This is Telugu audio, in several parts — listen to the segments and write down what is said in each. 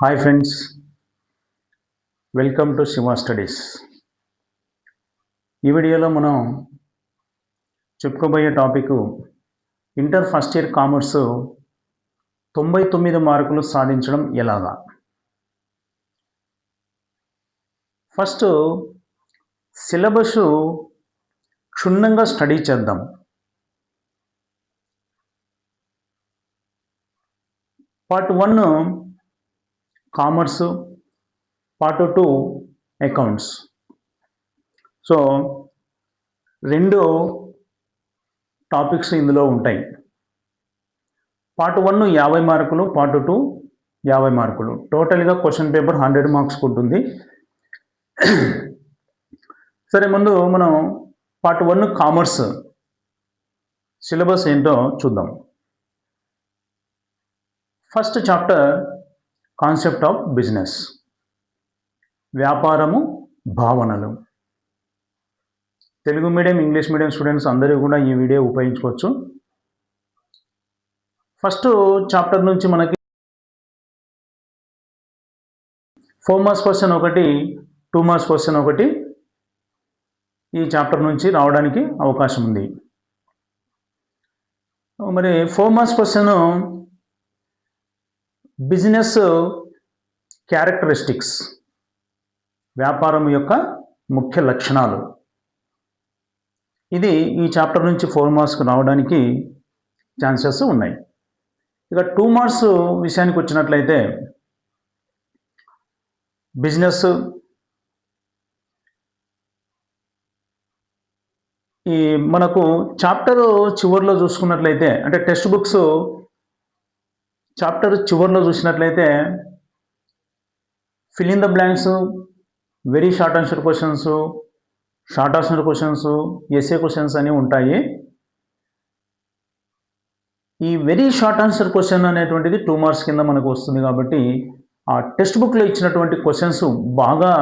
Hi friends, welcome to Shiva studies. ఈ వీడియోలో మనం చెప్పుకోబోయే topic inter first year commerce 99 మార్కులు సాధించడం ఎలాగా. ఫస్ట్ సిలబస్ క్షుణ్ణంగా స్టడీ చేద్దాం. Part 1 commerce, part 2 accounts. So రెండు టాపిక్స్ ఇందులో ఉంటాయి. పార్ట్ 1 50 మార్కులు, పార్ట్ 2 50 మార్కులు. టోటల్గా క్వశ్చన్ పేపర్ 100 మార్క్స్ ఉంటుంది. సరే, ముందు మనం పార్ట్ 1 కామర్స్ సిలబస్ ఏంటో చూద్దాం. First chapter concept of business, వ్యాపారము భావనలు. Telugu medium, English medium students అందరూ కూడా ఈ వీడియో ఉపయోగించుకోవచ్చు. ఫస్ట్ చాప్టర్ నుంచి మనకి 4 మార్క్స్ క్వశ్చన్ ఒకటి, 2 మార్క్స్ క్వశ్చన్ ఒకటి ఈ చాప్టర్ నుంచి రావడానికి అవకాశం ఉంది. మరి 4 మార్క్స్ క్వశ్చన్ బిజినెస్ క్యారెక్టరిస్టిక్స్, వ్యాపారం యొక్క ముఖ్య లక్షణాలు. ఇది ఈ చాప్టర్ నుంచి 4 మార్క్స్కి రావడానికి ఛాన్సెస్ ఉన్నాయి. ఇక 2 మార్క్స్ విషయానికి వచ్చినట్లయితే బిజినెస్ ఈ మనకు చాప్టర్ చివరిలో చూసుకున్నట్లయితే, అంటే టెక్స్ట్ బుక్స్ చాప్టర్ చివరిలో చూసినట్లయితే fill in the blanks, very short answer questions, short answer questions, SA questions అని ఉంటాయి. ఈ వెరీ షార్ట్ ఆన్సర్ క్వశ్చన్ అనేటువంటిది 2 మార్క్స్ కింద మనకు వస్తుంది. కాబట్టి ఆ టెక్స్ట్ బుక్లో ఇచ్చినటువంటి క్వశ్చన్స్ బాగా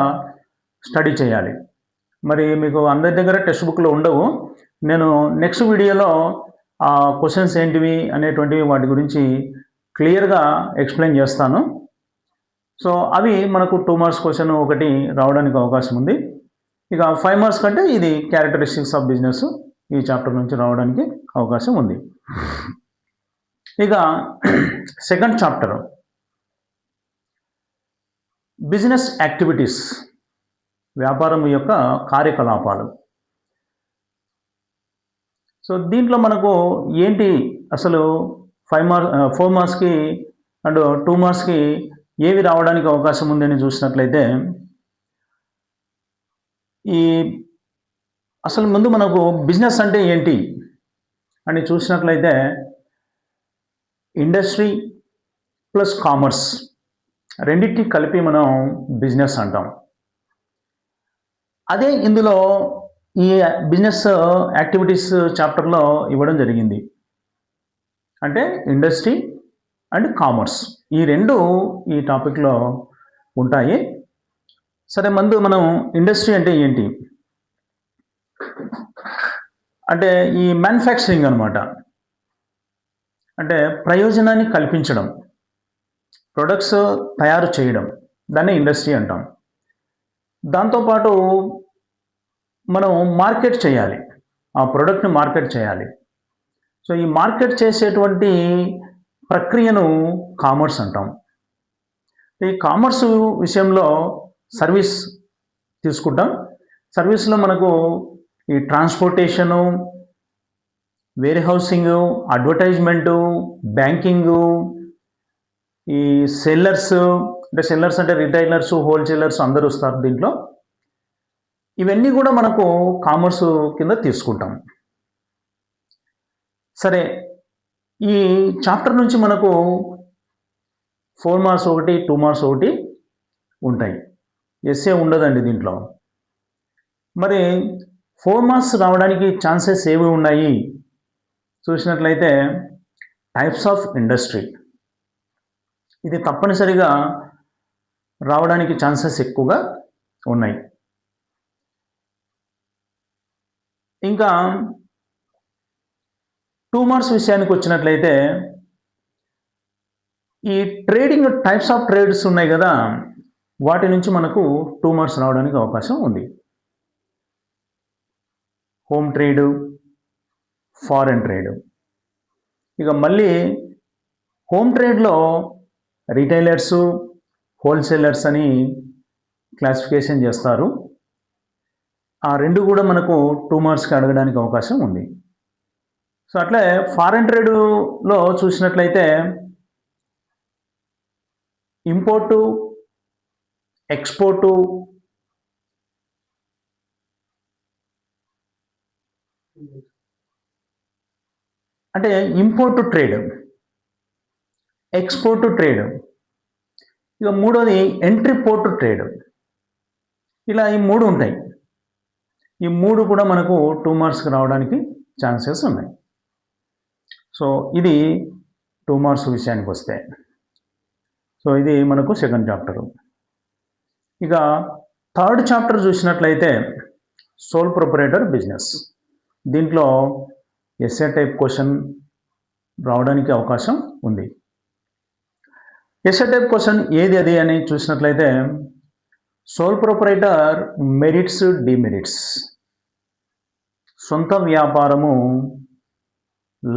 స్టడీ చేయాలి. మరి మీకు అందరి దగ్గర టెక్స్ట్ బుక్లో ఉండవు. నేను నెక్స్ట్ వీడియోలో ఆ క్వశ్చన్స్ ఏంటివి అనేటువంటివి వాటి గురించి క్లియర్గా ఎక్స్ప్లెయిన్ చేస్తాను. సో అవి మనకు 2 మార్క్స్ క్వశ్చన్ ఒకటి రావడానికి అవకాశం ఉంది. ఇక 5 మార్క్స్ కంటే ఇది క్యారెక్టరిస్టిక్స్ ఆఫ్ బిజినెస్ ఈ చాప్టర్ నుంచి రావడానికి అవకాశం ఉంది. ఇక సెకండ్ చాప్టర్ బిజినెస్ యాక్టివిటీస్, వ్యాపారం యొక్క కార్యకలాపాలు. సో దీంట్లో మనకు ఏంటి అసలు 4 మార్క్స్కి అండ్ 2 మార్క్స్కి ఏవి రావడానికి అవకాశం ఉందని చూసినట్లయితే, ఈ అసలు ముందు మనకు బిజినెస్ అంటే ఏంటి అని చూసినట్లయితే ఇండస్ట్రీ ప్లస్ కామర్స్ రెండింటిని కలిపి మనం బిజినెస్ అంటాం. అదే ఇందులో ఈ బిజినెస్ యాక్టివిటీస్ చాప్టర్లో ఇవ్వడం జరిగింది. అంటే ఇండస్ట్రీ అండ్ కామర్స్ ఈ రెండు ఈ టాపిక్లో ఉంటాయి. సరే, ముందు మనం ఇండస్ట్రీ అంటే ఏంటి అంటే ఈ మ్యానుఫ్యాక్చరింగ్ అనమాట. అంటే ప్రయోజనాన్ని కల్పించడం, ప్రొడక్ట్స్ తయారు చేయడం, దాన్ని ఇండస్ట్రీ అంటాం. దాంతోపాటు మనం మార్కెట్ చేయాలి, ఆ ప్రోడక్ట్ని మార్కెట్ చేయాలి. సో ఈ మార్కెట్ చేసేటువంటి ప్రక్రియను కామర్స్ అంటాం. ఈ కామర్స్ విషయంలో సర్వీస్ తీసుకుంటాం. సర్వీస్లో మనకు ఈ transportation, warehousing, advertisement, banking, ఈ సెల్లర్స్ అంటే రిటైలర్స్, హోల్సేలర్స్ అందరూ వస్తారు దీంట్లో. ఇవన్నీ కూడా మనకు కామర్స్ కింద తీసుకుంటాం. సరే, ఈ చాప్టర్ నుంచి మనకు 4 మార్క్స్ ఒకటి, 2 మార్క్స్ ఒకటి ఉంటాయి. ఎస్ఏ ఉండదండి దీంట్లో. మరి 4 మార్క్స్ రావడానికి ఛాన్సెస్ ఏవి ఉన్నాయి చూసినట్లయితే టైప్స్ ఆఫ్ ఇండస్ట్రీ, ఇది తప్పనిసరిగా రావడానికి ఛాన్సెస్ ఎక్కువగా ఉన్నాయి. ఇంకా 2 మార్క్స్ విషయానికి వచ్చినట్లయితే ఈ ట్రేడింగ్ టైప్స్ ఆఫ్ ట్రేడ్స్ ఉన్నాయి కదా, వాటి నుంచి మనకు 2 మార్క్స్ రావడానికి అవకాశం ఉంది. Home trade, foreign trade. ఇక మళ్ళీ హోమ్ ట్రేడ్లో రిటైలర్స్, హోల్సేలర్స్ అని క్లాసిఫికేషన్ చేస్తారు. ఆ రెండు కూడా మనకు 2 మార్క్స్కి అడగడానికి అవకాశం ఉంది. సో అట్లే ఫారెన్ ట్రేడ్లో చూసినట్లయితే ఇంపోర్టు, ఎక్స్పోర్టు, అంటే ఇంపోర్టు ట్రేడ్, ఎక్స్పోర్టు ట్రేడ్, ఇక మూడోది ఎంట్రీ పోర్టు ట్రేడ్. ఇలా ఈ 3 ఉంటాయి. ఈ 3 కూడా మనకు 2 మార్క్స్కి రావడానికి ఛాన్సెస్ ఉన్నాయి. సో ఇది 2 మార్క్స్ విషయానికి వస్తే, సో ఇది మనకు సెకండ్ చాప్టరు. ఇక థర్డ్ చాప్టర్ చూసినట్లయితే సోల్ ప్రొపరేటర్ బిజినెస్. దీంట్లో ఎస్ఏ టైప్ క్వశ్చన్ రావడానికి అవకాశం ఉంది. ఎస్ఏ టైప్ క్వశ్చన్ ఏది అది అని చూసినట్లయితే సోల్ ప్రొపరేటర్ మెరిట్స్, డిమెరిట్స్, సొంత వ్యాపారము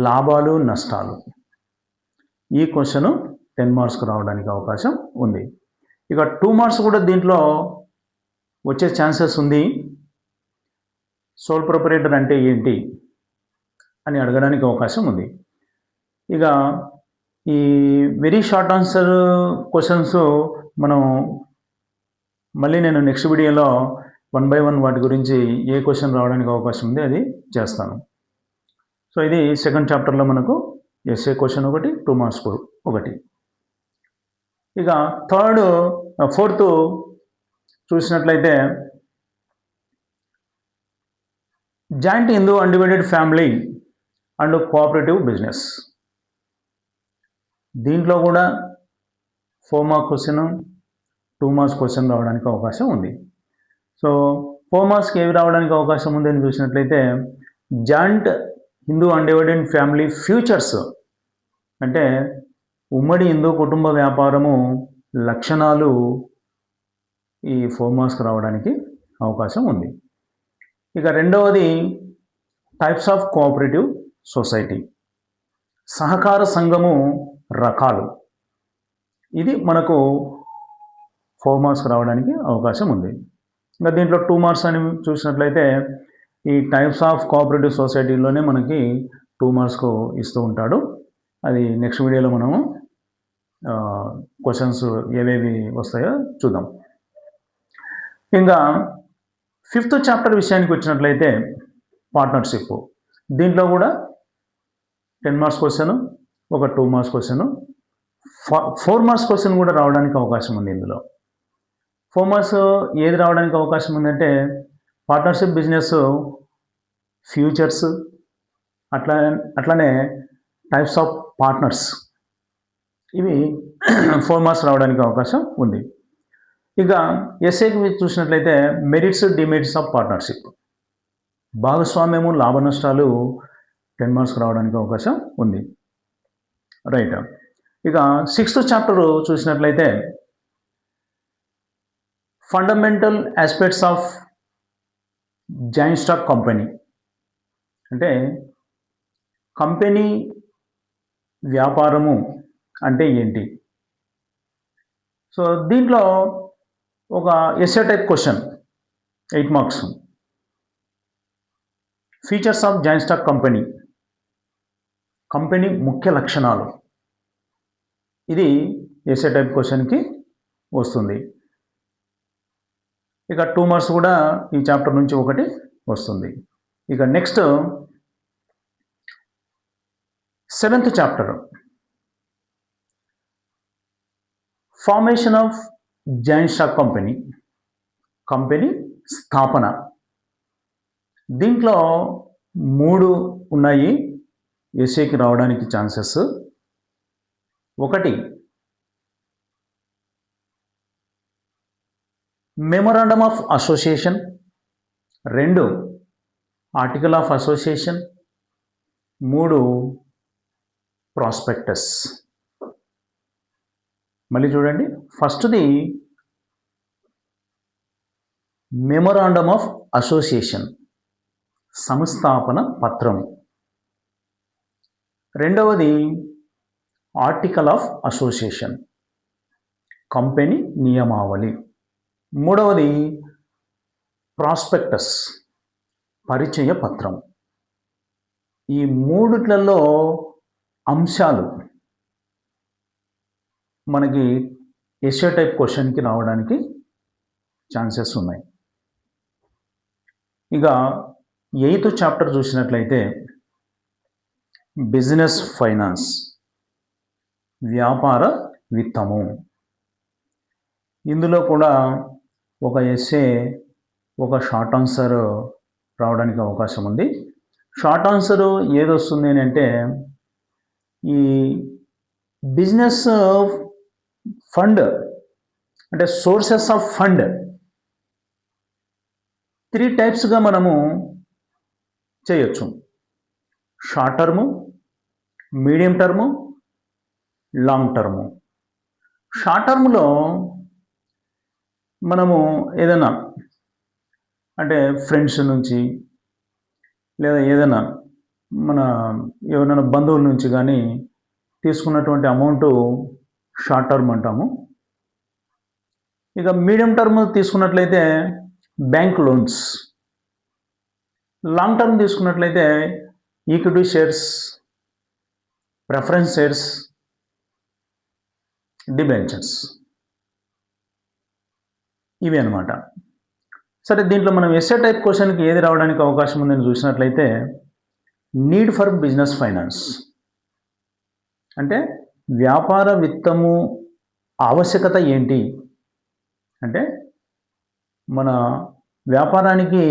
లాభాలు, నష్టాలు. ఈ క్వశ్చన్ 10 మార్క్స్కి రావడానికి అవకాశం ఉంది. ఇక 2 మార్క్స్ కూడా దీంట్లో వచ్చే ఛాన్సెస్ ఉంది. సోల్ ప్రొపరేటర్ అంటే ఏంటి అని అడగడానికి అవకాశం ఉంది. ఇక ఈ వెరీ షార్ట్ ఆన్సర్ క్వశ్చన్స్ మనం మళ్ళీ నేను నెక్స్ట్ వీడియోలో 1 by 1 వాటి గురించి ఏ క్వశ్చన్ రావడానికి అవకాశం ఉంది అది చేస్తాను. సో ఇది సెకండ్ చాప్టర్లో మనకు ఎస్ఏ క్వశ్చన్ ఒకటి, 2 మార్క్స్ ఒకటి. ఇక ఫోర్త్ చూసినట్లయితే joint Hindu undivided family and cooperative business. దీంట్లో కూడా 4 మార్క్ క్వశ్చన్, 2 మార్క్స్ క్వశ్చన్ రావడానికి అవకాశం ఉంది. సో 4 మార్క్స్కి ఏవి రావడానికి అవకాశం ఉంది అని చూసినట్లయితే joint Hindu undivided family futures, అంటే ఉమ్మడి హిందూ కుటుంబ వ్యాపారము లక్షణాలు ఈ 4 మార్క్స్కి రావడానికి అవకాశం ఉంది. ఇక రెండవది టైప్స్ ఆఫ్ కోఆపరేటివ్ సొసైటీ, సహకార సంఘము రకాలు. ఇది మనకు 4 మార్క్స్కి రావడానికి అవకాశం ఉంది. ఇంకా దీంట్లో 2 మార్క్స్ అని చూసినట్లయితే ఈ టైప్స్ ఆఫ్ కోఆపరేటివ్ సొసైటీలోనే మనకి 2 మార్క్స్కు ఇస్తూ ఉంటాడు. అది నెక్స్ట్ వీడియోలో మనము క్వశ్చన్స్ ఏవేవి వస్తాయో చూద్దాం. ఇంకా 5th చాప్టర్ విషయానికి వచ్చినట్లయితే పార్ట్నర్షిప్. దీంట్లో కూడా 10 మార్క్స్ క్వశ్చన్, ఒక 2 మార్క్స్ క్వశ్చన్, 4 మార్క్స్ క్వశ్చన్ కూడా రావడానికి అవకాశం ఉంది. ఇందులో 4 మార్క్స్ ఏది రావడానికి అవకాశం ఉందంటే పార్ట్నర్షిప్ బిజినెస్, ఫ్యూచర్స్, అట్లానే టైప్స్ ఆఫ్ పార్ట్నర్స్, ఇవి 4 మార్క్స్ రావడానికి అవకాశం ఉంది. ఇక ఎస్ఏకి చూసినట్లయితే మెరిట్స్, డిమెరిట్స్ ఆఫ్ పార్ట్నర్షిప్, భాగస్వామ్యము, లాభ నష్టాలు 10 మార్క్స్కి రావడానికి అవకాశం ఉంది. రైట్. ఇక 6th చాప్టర్ చూసినట్లయితే fundamental aspects of joint stock company, అంటే కంపెనీ వ్యాపారము అంటే ఏంటి. సో దీంట్లో ఒక SA type question 8 marks, features of joint stock company, company ముఖ్య లక్షణాలు. ఇది ఎస్ఏ టైప్ క్వశ్చన్కి వస్తుంది. ఇక 2 మార్క్స్ కూడా ఈ చాప్టర్ నుంచి ఒకటి వస్తుంది. ఇక next 7th chapter formation of joint stock company, company స్థాపన. దీంట్లో 3 ఉన్నాయి ఎస్ఏకి రావడానికి ఛాన్సెస్. ఒకటి memorandum of association, 2 article of association, 3 prospectus. మళ్ళీ చూడండి, ఫస్ట్ది మెమొరాండమ్ ఆఫ్ అసోసియేషన్, సంస్థాపన పత్రం. రెండవది ఆర్టికల్ ఆఫ్ అసోసియేషన్, కంపెనీ నియమావళి. మూడవది ప్రాస్పెక్టస్, పరిచయ పత్రం. ఈ మూడిట్లలో అంశాలు మనకి ఎస్ఏ టైప్ క్వశ్చన్కి రావడానికి ఛాన్సెస్ ఉన్నాయి. ఇక 8th చాప్టర్ చూసినట్లయితే బిజినెస్ ఫైనాన్స్, వ్యాపార విత్తము. ఇందులో కూడా ఒక ఎస్ఏ, ఒక షార్ట్ ఆన్సర్ రావడానికి అవకాశం ఉంది. షార్ట్ ఆన్సర్ ఏదొస్తుంది అని అంటే, ఈ బిజినెస్ ఫండ్ అంటే సోర్సెస్ ఆఫ్ ఫండ్ 3 టైప్స్గా మనము చేయొచ్చు: short term, medium term, long term. Short టర్మ్లో మనము ఏదైనా అంటే ఫ్రెండ్స్ నుంచి లేదా ఏదైనా మన ఎవరైనా బంధువుల నుంచి కానీ తీసుకున్నటువంటి అమౌంట్ షార్ట్ టర్మ్ అంటాము. ఇక మీడియం టర్మ్ తీసుకున్నట్లయితే బ్యాంక్ లోన్స్. లాంగ్ టర్మ్ తీసుకున్నట్లయితే equity shares, preference shares, debentures. ఇవి అన్నమాట. సరే, దీంట్లో మనం ఎస్ఏ టైప్ క్వశ్చన్కి ఏది రావడానికి అవకాశం ఉందని చూసినట్లయితే నీడ్ ఫర్ బిజినెస్ ఫైనాన్స్, అంటే వ్యాపార విత్తము ఆవశ్యకత ఏంటి అంటే, మన వ్యాపారానికి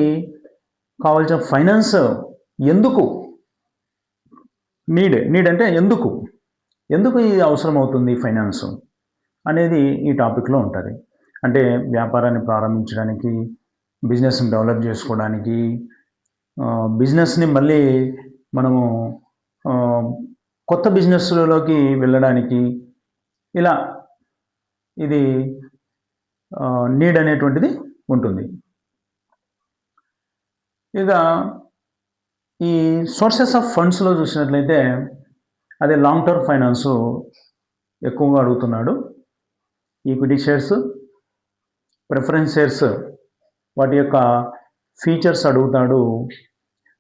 కావాల్సిన ఫైనాన్స్ ఎందుకు, నీడ్ అంటే ఎందుకు ఇది అవసరం అవుతుంది ఫైనాన్స్ అనేది ఈ టాపిక్లో ఉంటుంది. అంటే వ్యాపారాన్ని ప్రారంభించడానికి, బిజినెస్ని డెవలప్ చేసుకోవడానికి, బిజినెస్ని మళ్ళీ మనము కొత్త బిజినెస్లోకి వెళ్ళడానికి, ఇలా ఇది నీడ్ అనేటువంటిది ఉంటుంది. ఇక ఈ సోర్సెస్ ఆఫ్ ఫండ్స్లో చూసినట్లయితే అదే లాంగ్ టర్మ్ ఫైనాన్స్ ఎక్కువగా అడుగుతున్నాడు. ఈక్విటీ షేర్స్, ప్రిఫరెన్స్ షేర్స్ వాటి యొక్క ఫీచర్స్ అడుగుతాడు,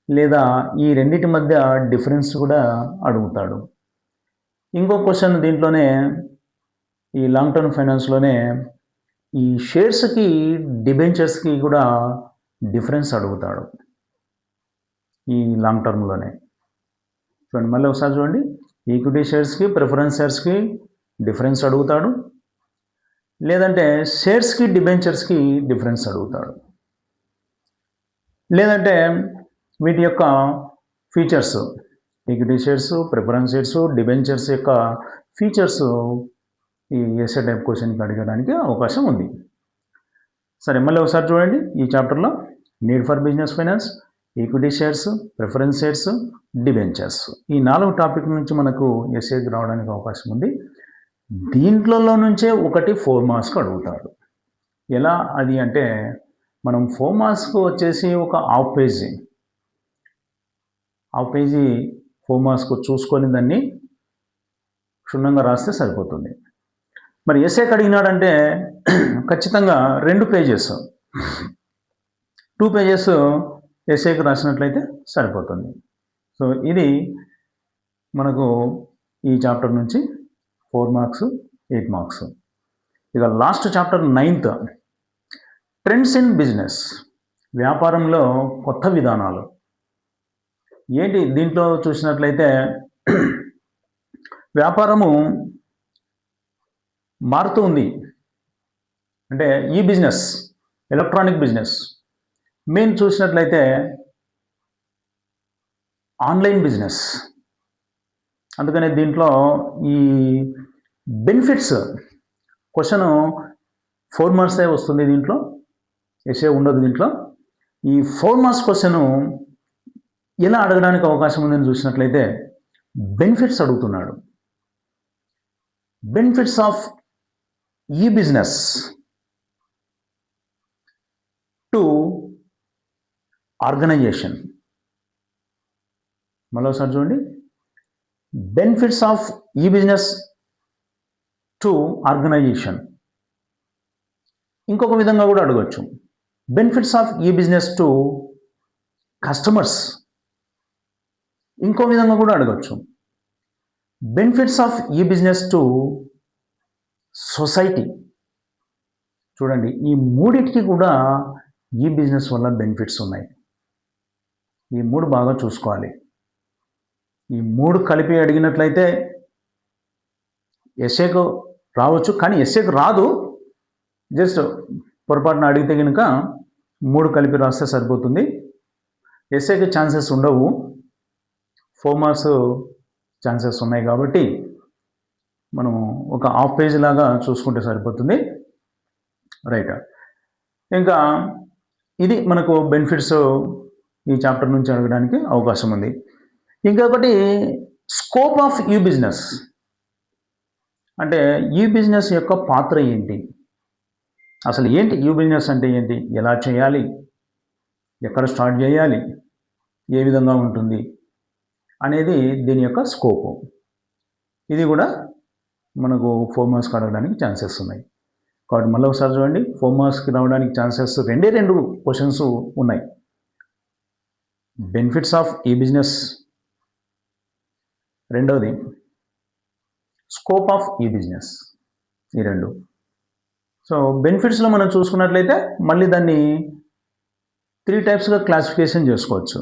లేదా ఈ రెండింటి మధ్య డిఫరెన్స్ కూడా అడుగుతాడు. ఇంకో క్వశ్చన్ దీంట్లోనే ఈ లాంగ్ టర్మ్ ఫైనాన్స్లోనే ఈ షేర్స్కి డిబెంచర్స్కి కూడా డిఫరెన్స్ అడుగుతాడు ఈ లాంగ్ టర్మ్లోనే. చూడండి, మళ్ళీ ఒకసారి చూడండి, ఈక్విటీ షేర్స్కి, ప్రిఫరెన్స్ షేర్స్కి డిఫరెన్స్ అడుగుతాడు, లేదంటే షేర్స్కి డిబెంచర్స్కి డిఫరెన్స్ అడుగుతాడు, లేదంటే వీటి యొక్క features, equity shares, preference shares, debentures యొక్క ఫీచర్స్ ఈ ఎస్ఏ టైప్ క్వశ్చన్కి అడగడానికి అవకాశం ఉంది. సరే, మళ్ళీ ఒకసారి చూడండి, ఈ చాప్టర్లో need for business finance, equity shares, preference shares, debentures, ఈ 4 టాపిక్ నుంచి మనకు ఎస్ఏకి రావడానికి అవకాశం ఉంది. దీంట్లో నుంచే ఒకటి 4 మార్క్స్కి అడుగుతాడు. ఎలా అది అంటే, మనం 4 మార్క్స్కి వచ్చేసి ఒక హాఫ్ పేజీ 4 మార్క్స్కు చూసుకొని దాన్ని క్షుణ్ణంగా రాస్తే సరిపోతుంది. మరి ఎస్ఏకి అడిగినాడంటే ఖచ్చితంగా 2 పేజెస్ 2 పేజెస్ ఎస్ఏకి రాసినట్లయితే సరిపోతుంది. సో ఇది మనకు ఈ చాప్టర్ నుంచి 4 మార్క్స్, 8 మార్క్స్. ఇక last chapter 9th trends in business, వ్యాపారంలో కొత్త విధానాలు ఏంటి. దీంట్లో చూసినట్లయితే వ్యాపారము మారుతూ ఉంది. అంటే ఈ బిజినెస్, ఎలక్ట్రానిక్ బిజినెస్, మెయిన్ చూసినట్లయితే ఆన్లైన్ బిజినెస్. అందుకనే దీంట్లో ఈ బెనిఫిట్స్ క్వశ్చన్ 4 మార్క్సే వస్తుంది. దీంట్లో ఎస్ఏ ఉండదు. దీంట్లో ఈ 4 మార్క్స్ క్వశ్చన్ ఎలా అడగడానికి అవకాశం ఉందని చూసినట్లయితే బెనిఫిట్స్ అడుగుతున్నాడు. బెనిఫిట్స్ ఆఫ్ ఈ బిజినెస్ టు ఆర్గనైజేషన్. మరోసారి చూడండి, బెనిఫిట్స్ ఆఫ్ ఈ బిజినెస్ టు ఆర్గనైజేషన్. ఇంకొక విధంగా కూడా అడగచ్చు, బెనిఫిట్స్ ఆఫ్ ఈ బిజినెస్ టు కస్టమర్స్. ఇంకో విధంగా కూడా అడగచ్చు, బెనిఫిట్స్ ఆఫ్ ఈ బిజినెస్ టు సొసైటీ. చూడండి, ఈ మూడింటికి కూడా ఈ బిజినెస్ వల్ల బెనిఫిట్స్ ఉన్నాయి. ఈ మూడు బాగా చూసుకోవాలి. ఈ మూడు కలిపి అడిగినట్లయితే ఎస్ఏకు రావచ్చు, కానీ ఎస్ఏకు రాదు. జస్ట్ పొరపాటున అడిగితే కనుక మూడు కలిపి రాస్తే సరిపోతుంది. ఎస్ఏకి ఛాన్సెస్ ఉండవు, 4 మార్క్స్ ఛాన్సెస్ ఉన్నాయి కాబట్టి మనం ఒక హాఫ్ పేజ్ లాగా చూసుకుంటే సరిపోతుంది. రైట్. ఇంకా ఇది మనకు బెనిఫిట్స్ ఈ చాప్టర్ నుంచి అడగడానికి అవకాశం ఉంది. ఇంకొకటి స్కోప్ ఆఫ్ ఈ బిజినెస్. అంటే ఈ బిజినెస్ యొక్క పాత్ర ఏంటి, అసలు ఏంటి ఈ బిజినెస్ అంటే ఏంటి, ఎలా చేయాలి, ఎక్కడ స్టార్ట్ చేయాలి, ఏ విధంగా ఉంటుంది అనేది దీని యొక్క స్కోపు. ఇది కూడా మనకు 4 మార్క్స్కి అడగడానికి ఛాన్సెస్ ఉన్నాయి. కాబట్టి మళ్ళీ ఒకసారి చూడండి, 4 మార్క్స్కి రావడానికి ఛాన్సెస్ రెండు క్వశ్చన్స్ ఉన్నాయి. బెనిఫిట్స్ ఆఫ్ ఈ బిజినెస్, రెండవది స్కోప్ ఆఫ్ ఈ బిజినెస్, ఈ రెండు. సో బెనిఫిట్స్లో మనం చూసుకున్నట్లయితే మళ్ళీ దాన్ని 3 టైప్స్గా క్లాసిఫికేషన్ చేసుకోవచ్చు.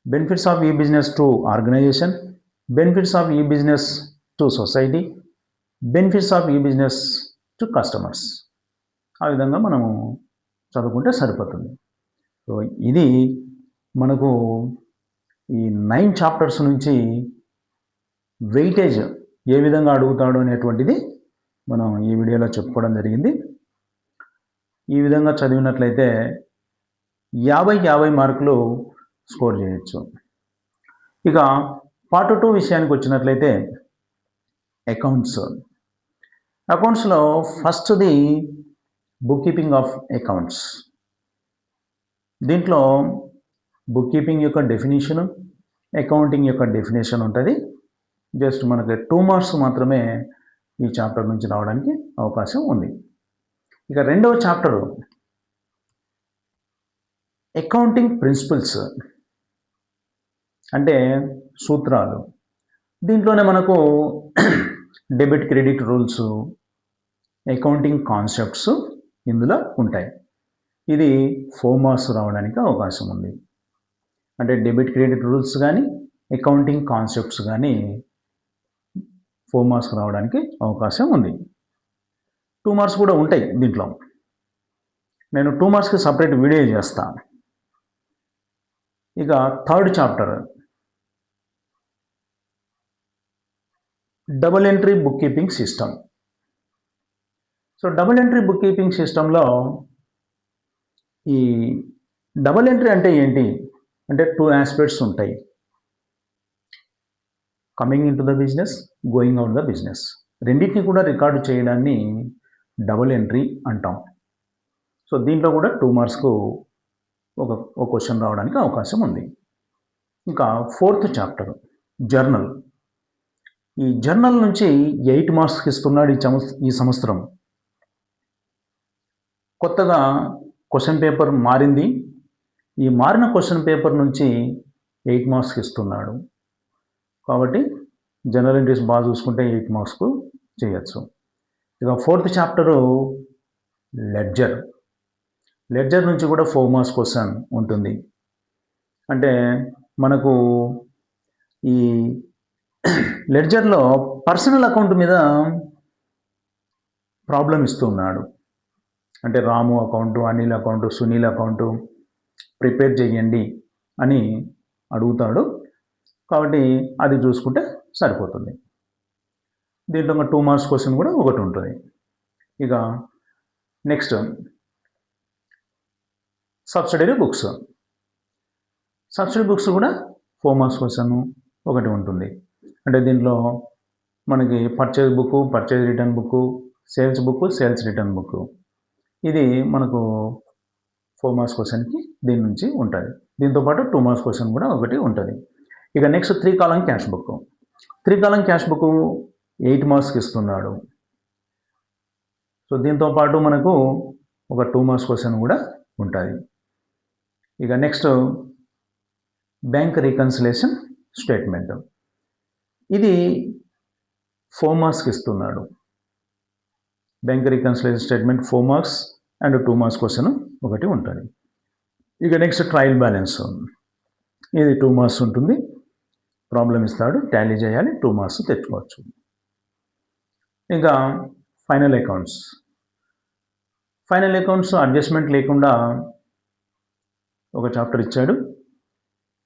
బెనిఫిట్స్ ఆఫ్ ఈ business to organisation, benefits of ఈ business to society, benefits of ఈ బిజినెస్ టు కస్టమర్స్. ఆ విధంగా మనము చదువుకుంటే సరిపోతుంది. సో ఇది మనకు ఈ 9 చాప్టర్స్ నుంచి వెయిటేజ్ ఏ విధంగా అడుగుతాడు అనేటువంటిది మనం ఈ వీడియోలో చెప్పుకోవడం జరిగింది. ఈ విధంగా చదివినట్లయితే 50 మార్కులు స్కోర్ చేయొచ్చు. ఇక పార్ట్ 2 విషయానికి వచ్చినట్లయితే అకౌంట్స్లో ఫస్ట్ది బుక్ కీపింగ్ ఆఫ్ అకౌంట్స్. దీంట్లో బుక్ కీపింగ్ యొక్క డెఫినేషన్, అకౌంటింగ్ యొక్క డెఫినేషన్ ఉంటుంది. జస్ట్ మనకి 2 మార్క్స్ మాత్రమే ఈ చాప్టర్ నుంచి రావడానికి అవకాశం ఉంది. ఇక రెండవ చాప్టరు అకౌంటింగ్ ప్రిన్సిపల్స్, అంటే సూత్రాలు. దీంట్లోనే మనకు debit credit rules, accounting concepts ఇందులో ఉంటాయి. ఇది 4 మార్క్స్ రావడానికి అవకాశం ఉంది. అంటే డెబిట్ క్రెడిట్ రూల్స్ కానీ అకౌంటింగ్ కాన్సెప్ట్స్ కానీ 4 మార్క్స్ రావడానికి అవకాశం ఉంది. 2 మార్క్స్ కూడా ఉంటాయి దీంట్లో. నేను 2 మార్క్స్కి సపరేట్ వీడియో చేస్తాను. ఇక third chapter double entry book keeping system. So double entry book keeping సిస్టంలో ఈ డబుల్ ఎంట్రీ అంటే ఏంటి అంటే 2 ఆస్పెక్ట్స్ ఉంటాయి. Coming in to the business, going out the business. రెండింటిని కూడా రికార్డు చేయడాన్ని డబుల్ ఎంట్రీ అంటాం. సో దీంట్లో కూడా 2 మార్క్స్కు ఒక క్వశ్చన్ రావడానికి అవకాశం ఉంది. ఇంకా 4th చాప్టర్ జర్నల్. ఈ జర్నల్ నుంచి 8 మార్క్స్కి ఇస్తున్నాడు ఈ సంవత్సరం. కొత్తగా క్వశ్చన్ పేపర్ మారింది. ఈ మారిన క్వశ్చన్ పేపర్ నుంచి 8 మార్క్స్కి ఇస్తున్నాడు. కాబట్టి జనరల్ ఎంట్రీస్ బాగా చూసుకుంటే 8 మార్క్స్కు చేయొచ్చు. ఇక 4th చాప్టరు లెడ్జర్ నుంచి కూడా 4 మార్క్స్ క్వశ్చన్ ఉంటుంది. అంటే మనకు ఈ లెడ్జర్లో పర్సనల్ అకౌంట్ మీద ప్రాబ్లం ఇస్తున్నాడు. అంటే Ramu account, Anil account, Sunil account prepare చేయండి అని అడుగుతాడు. కాబట్టి అది చూసుకుంటే సరిపోతుంది. దీంట్లో 2 మార్క్స్ క్వశ్చన్ కూడా ఒకటి ఉంటుంది. ఇక నెక్స్ట్ సబ్సిడరీ బుక్స్ కూడా 4 మార్క్స్ క్వశ్చన్ ఒకటి ఉంటుంది. అంటే దీంట్లో మనకి purchase book, purchase return book, sales book, sales return book. ఇది మనకు 4 మార్క్స్ క్వశ్చన్కి దీని నుంచి ఉంటుంది. దీంతోపాటు 2 మార్క్స్ క్వశ్చన్ కూడా ఒకటి ఉంటుంది. ఇక next 3 column cash book. 3 column cash book 8 మార్క్స్కి ఇస్తున్నాడు. సో దీంతోపాటు మనకు ఒక 2 మార్క్స్ క్వశ్చన్ కూడా ఉంటుంది. ఇక నెక్స్ట్ బ్యాంక్ రీకన్సిలేషన్ స్టేట్మెంట్. ఇది 4 మార్క్స్కి ఇస్తున్నాడు. Bank reconciliation statement 4 marks and 2 marks question ఒకటి ఉంటుంది. ఇక నెక్స్ట్ ట్రయల్ బ్యాలెన్స్. ఇది 2 మార్క్స్ ఉంటుంది. ప్రాబ్లం ఇస్తాడు, టాలీ చేయాలి, 2 మార్క్స్ తెచ్చుకోవచ్చు. ఇంకా final accounts. Final accounts adjustment లేకుండా ఒక చాప్టర్ ఇచ్చాడు.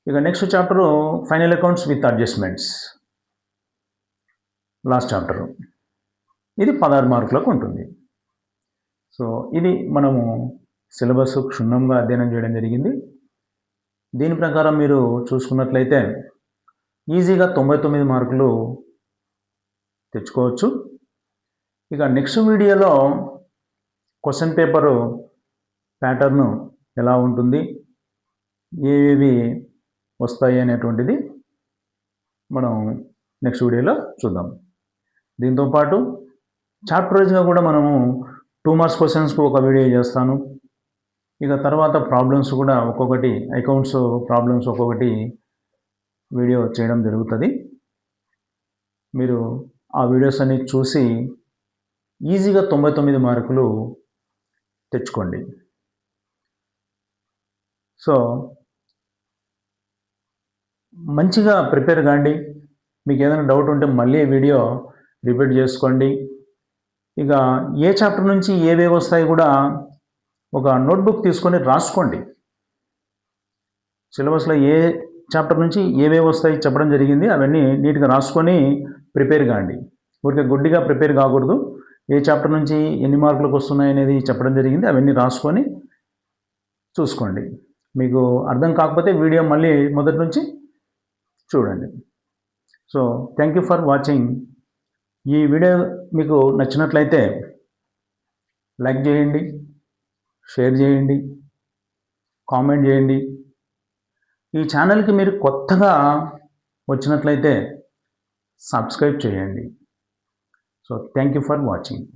ఇక next chapter final accounts with adjustments, last chapter. ఇది 16 మార్కులకు ఉంటుంది. సో ఇది మనము సిలబస్ క్షుణ్ణంగా అధ్యయనం చేయడం జరిగింది. దీని ప్రకారం మీరు చూసుకున్నట్లయితే ఈజీగా 99 మార్కులు తెచ్చుకోవచ్చు. ఇక నెక్స్ట్ వీడియోలో క్వశ్చన్ పేపరు ప్యాటర్ను ఎలా ఉంటుంది, ఏవి వస్తాయి అనేటువంటిది మనం నెక్స్ట్ వీడియోలో చూద్దాం. దీంతోపాటు చాప్టర్ వైజ్గా కూడా మనము 2 మార్క్స్ క్వశ్చన్స్కి ఒక వీడియో చేస్తాను. ఇక తర్వాత ప్రాబ్లమ్స్ కూడా ఒక్కొక్కటి, అకౌంట్స్ ప్రాబ్లమ్స్ ఒక్కొక్కటి వీడియో చేయడం జరుగుతుంది. మీరు ఆ వీడియోస్ అన్ని చూసి ఈజీగా 99 మార్కులు తెచ్చుకోండి. సో మంచిగా ప్రిపేర్ కాండి. మీకు ఏదైనా డౌట్ ఉంటే మళ్ళీ వీడియో రిపీట్ చేసుకోండి. ఇక ఏ చాప్టర్ నుంచి ఏవేవి వస్తాయి కూడా ఒక నోట్బుక్ తీసుకొని రాసుకోండి. సిలబస్లో ఏ చాప్టర్ నుంచి ఏవేవి వస్తాయి చెప్పడం జరిగింది, అవన్నీ నీట్గా రాసుకొని ప్రిపేర్ కాండి. ఊరికే గుడ్డిగా ప్రిపేర్ కాకూడదు. ఏ చాప్టర్ నుంచి ఎన్ని మార్కులకు వస్తున్నాయి అనేది చెప్పడం జరిగింది, అవన్నీ రాసుకొని చూసుకోండి. మీకు అర్థం కాకపోతే వీడియో మళ్ళీ మొదటి నుంచి చూడండి. So thank you for watching. ఈ వీడియో మీకు నచ్చినట్లయితే లైక్ చేయండి, షేర్ చేయండి, కామెంట్ చేయండి. ఈ ఛానల్కి మీరు కొత్తగా వచ్చినట్లయితే సబ్స్క్రైబ్ చేయండి. So thank you for watching.